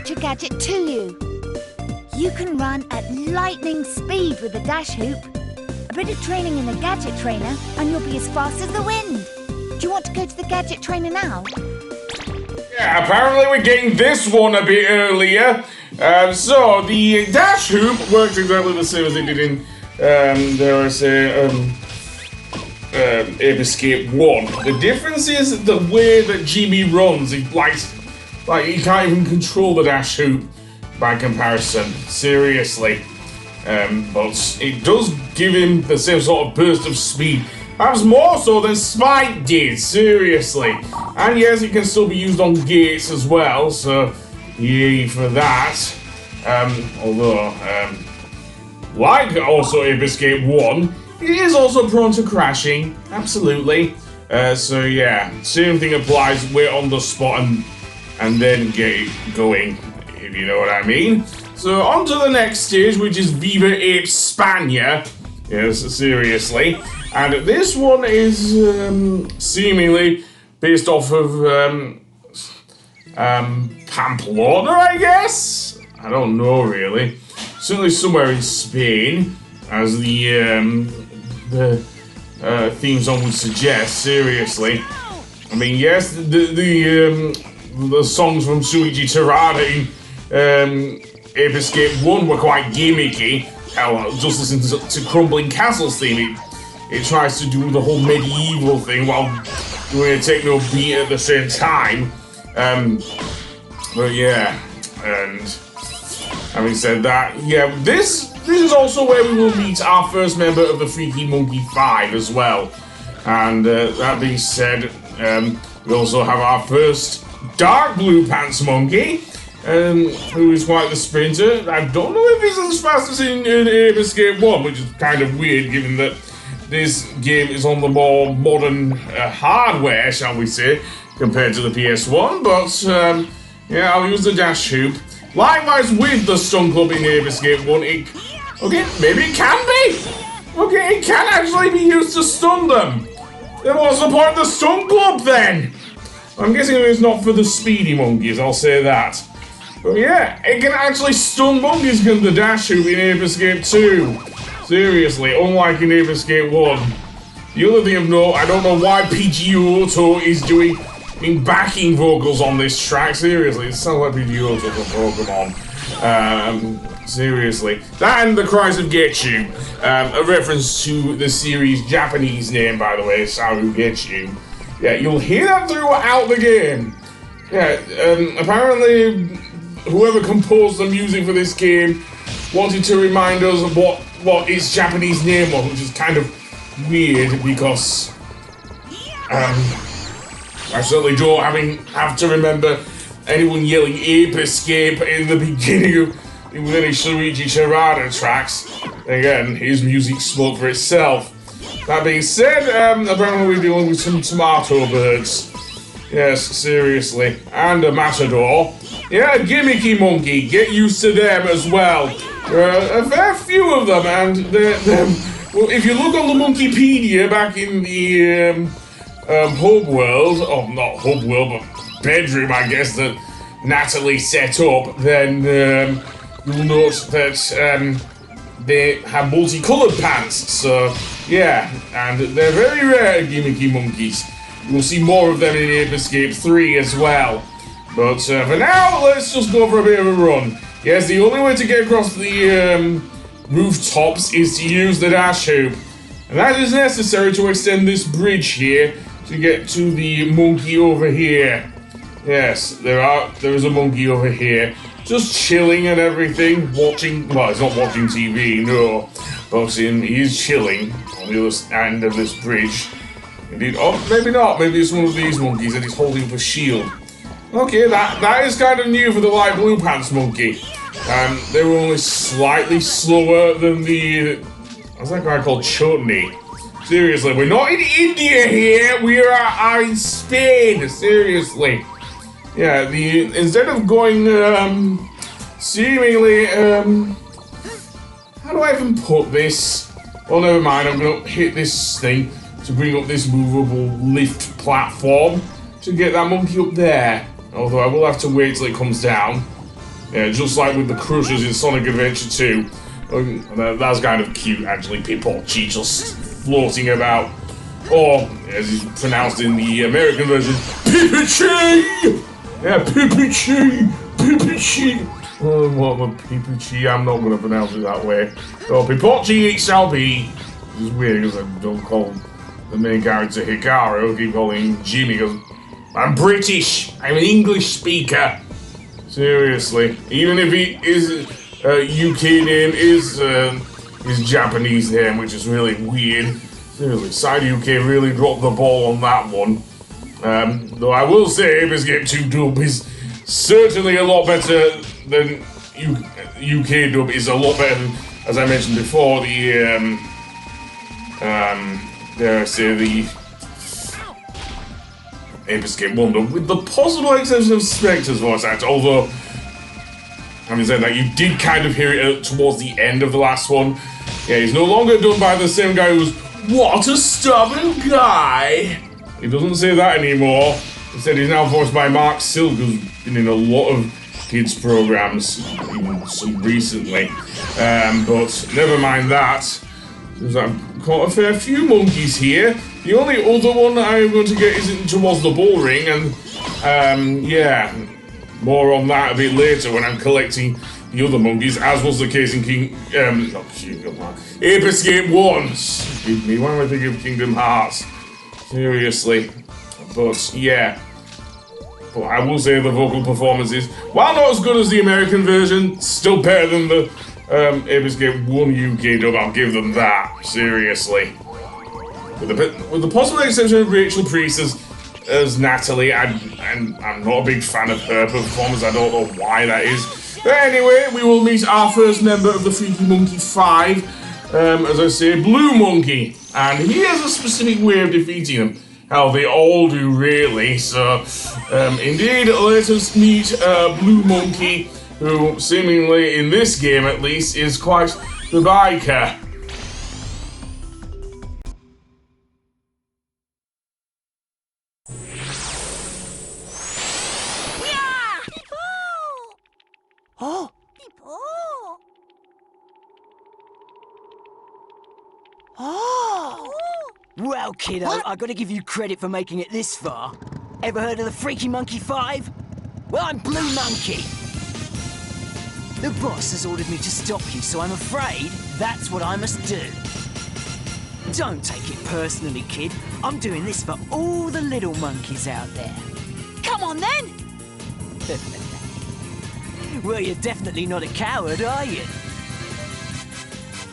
teach a gadget to you. You can run at lightning speed with the dash hoop. A bit of training in the gadget trainer and you'll be as fast as the wind. Do you want to go to the gadget trainer now? Yeah, apparently we're getting this one a bit earlier. So the dash hoop works exactly the same as it did in Ape Escape 1. The difference is the way that Jimmy runs. He he can't even control the dash hoop by comparison. Seriously. But it does give him the same sort of burst of speed. Perhaps more so than Spike did, seriously. And yes, it can still be used on gates as well, so yay for that. Although, like also Ape Escape 1, it is also prone to crashing, absolutely. So yeah, same thing applies, wait on the spot and then get it going, if you know what I mean. So on to the next stage, which is Viva Ape Spania. Yes, seriously. And this one is seemingly based off of Pamplona, I guess? I don't know, really. Certainly somewhere in Spain, as the theme song would suggest, seriously. I mean, yes, the songs from Shuichi Terada in Ape Escape 1 were quite gimmicky. Hell, just listen to Crumbling Castle's theme. It tries to do the whole medieval thing while doing a techno beat at the same time. But yeah, and having said that, yeah, this is also where we will meet our first member of the Freaky Monkey 5 as well. And that being said, we also have our first dark blue pants monkey, who is quite the sprinter. I don't know if he's as fast as in Ape Escape 1, which is kind of weird given that this game is on the more modern hardware, shall we say, compared to the PS1, but yeah, I'll use the dash hoop. Likewise with the stun club in Ape Escape 1, okay, maybe it can be! Okay, it can actually be used to stun them! Then what's the point of the stun club then? I'm guessing it's not for the speedy monkeys, I'll say that. But yeah, it can actually stun monkeys with the dash hoop in Ape Escape 2. Seriously, unlike in Ape Escape 1. The other thing of note, I don't know why Pidgeotto is doing backing vocals on this track. Seriously, it sounds like Pidgeotto from Pokemon. Seriously. That and the cries of Getchu. A reference to the series' Japanese name, by the way, Saru Getchu. Yeah, you'll hear that throughout the game. Yeah, apparently, whoever composed the music for this game wanted to remind us of what its Japanese name was, which is kind of weird because I certainly don't have to remember anyone yelling Ape Escape in the beginning of any Shuichi Terada tracks. Again, his music spoke for itself. That being said, apparently we're dealing with some tomato birds. Yes, seriously. And a matador. Yeah, a gimmicky monkey. Get used to them as well. A fair few of them, and well, if you look on the Monkeypedia back in the hub world, oh, not hub world, but bedroom, I guess, that Natalie set up, then you'll note that they have multicolored pants. So, yeah, and they're very rare, gimmicky monkeys. We'll see more of them in Ape Escape 3 as well. But for now, let's just go for a bit of a run. Yes, the only way to get across the rooftops is to use the dash hoop. And that is necessary to extend this bridge here to get to the monkey over here. Yes, there is a monkey over here. Just chilling and everything, watching, well, he's not watching TV, no. But he is chilling on the other end of this bridge. Indeed, oh, maybe not, maybe it's one of these monkeys that he's holding up a shield. Okay, that is kind of new for the light blue pants monkey. They were only slightly slower than the... What's that guy called? Chutney. Seriously, we're not in India here. We are in Spain. Seriously. Yeah, instead of going seemingly how do I even put this? Well, never mind. I'm gonna hit this thing to bring up this movable lift platform to get that monkey up there. Although I will have to wait till it comes down. Yeah, just like with the Crushers in Sonic Adventure 2. That's kind of cute, actually. Pipocchi just floating about. Or, as it's pronounced in the American version, Pipichi! Yeah, Pipichi! Pipichi! Oh, what a Pipichi, I'm not going to pronounce it that way. So, Pipocchi it shall be. It's weird because I don't call the main character Hikaru, I keep calling him Jimmy because I'm British, I'm an English speaker. Seriously, even if he is UK name is his Japanese name, which is really weird. Seriously, Side UK really dropped the ball on that one. Though I will say, Ape Escape 2 dub is certainly a lot better than UK dub. Is a lot better than, as I mentioned before, the dare I say the Ape Escape 1 dub, with the possible exception of Spectre's voice actor. Although, having said that, you did kind of hear it towards the end of the last one. Yeah, he's no longer done by the same guy who was, "What a stubborn guy!" He doesn't say that anymore. Instead, he's now voiced by Mark Silk, who's been in a lot of kids' programs, even some recently. But never mind that. Seems like I've caught a fair few monkeys here. The only other one that I'm going to get is towards the bull ring, and yeah, more on that a bit later when I'm collecting the other monkeys, as was the case in Ape Escape 1. Excuse me, why am I thinking of Kingdom Hearts? Seriously. But yeah. But I will say the vocal performances, while not as good as the American version, still better than the Ape Escape 1 UK dub, I'll give them that. Seriously. With the possible exception of Rachel Priest as Natalie, I'm not a big fan of her performance. I don't know why that is. But anyway, we will meet our first member of the Freaky Monkey 5. As I say, Blue Monkey. And he has a specific way of defeating them. Hell, they all do, really. So, indeed, let us meet Blue Monkey, who seemingly, in this game at least, is quite the biker. Oh! Oh! Well, kiddo, I gotta give you credit for making it this far. Ever heard of the Freaky Monkey 5? Well, I'm Blue Monkey. The boss has ordered me to stop you, so I'm afraid that's what I must do. Don't take it personally, kid. I'm doing this for all the little monkeys out there. Come on, then! Well, you're definitely not a coward, are you?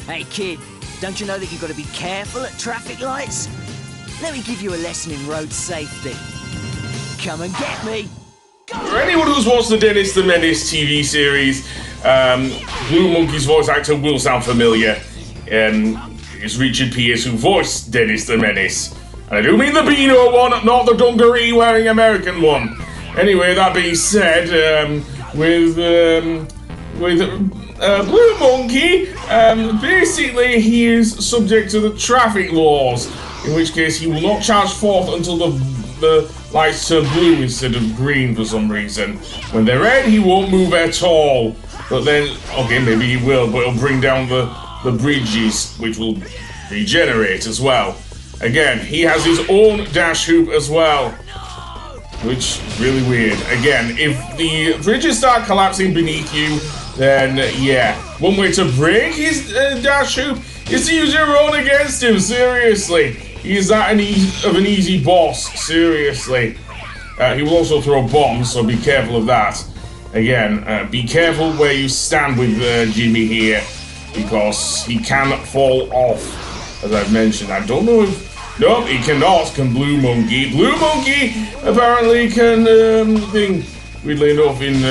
Hey, kid, don't you know that you've got to be careful at traffic lights? Let me give you a lesson in road safety. Come and get me! For anyone who's watched the Dennis the Menace TV series, Blue Monkey's voice actor will sound familiar. It's Richard Pierce who voiced Dennis the Menace. And I do mean the Beano one, not the dungaree-wearing American one. Anyway, that being said, with Blue Monkey, basically he is subject to the traffic laws, in which case he will not charge forth until the lights turn blue instead of green for some reason. When they're red, he won't move at all. But then, okay, maybe he will, but it'll bring down the bridges, which will regenerate as well. Again, he has his own dash hoop as well, which is really weird. Again, if the bridges start collapsing beneath you, then yeah, one way to break his dash hoop is to use your own against him. Seriously, he's that of an easy boss. Seriously, he will also throw bombs, so be careful of that. Again, be careful where you stand with Jimmy here, because he can fall off, as I've mentioned. I don't know if... Nope, he cannot, can Blue Monkey. Blue Monkey apparently can, weirdly enough, in,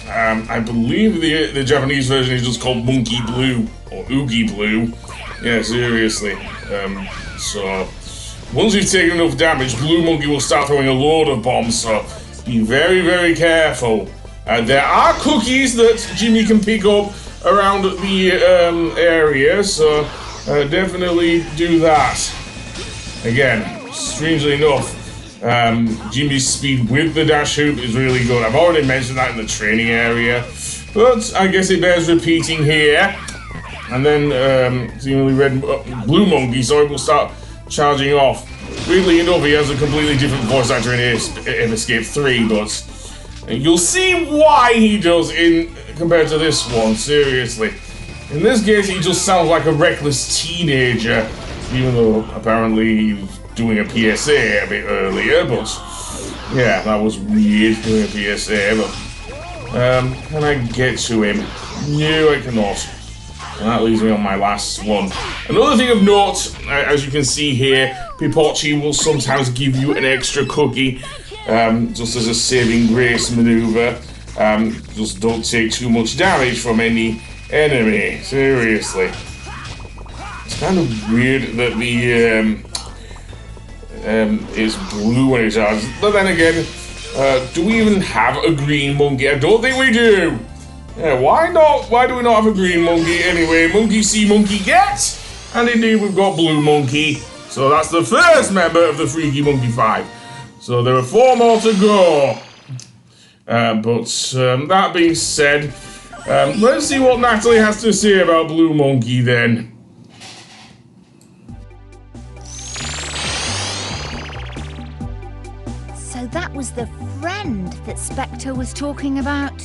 I believe the Japanese version is just called Monkey Blue, or Oogie Blue. Yeah, seriously. So, once you've taken enough damage, Blue Monkey will start throwing a load of bombs, so be very, very careful. There are cookies that Jimmy can pick up around the area, so definitely do that. Again, strangely enough, Jimmy's speed with the dash hoop is really good. I've already mentioned that in the training area, but I guess it bears repeating here. And then seemingly Blue Monkey, sorry, will start charging off. Weirdly enough, he has a completely different voice actor in Escape 3, but you'll see why he does compared to this one, seriously. In this case, he just sounds like a reckless teenager, even though apparently he was doing a PSA a bit earlier, but yeah, that was weird doing a PSA, but can I get to him? No, I cannot. And that leaves me on my last one. Another thing of note, as you can see here, Pipochi will sometimes give you an extra cookie, just as a saving grace maneuver. Just don't take too much damage from any enemy, seriously. It's kind of weird that the is blue when it charges, but then again, do we even have a green monkey? I don't think we do. Yeah, why not? Why do we not have a green monkey anyway? Monkey see, monkey get! And indeed, we've got Blue Monkey. So that's the first member of the Freaky Monkey 5. So there are 4 more to go. But that being said, let's see what Natalie has to say about Blue Monkey then. So that was the friend that Spectre was talking about.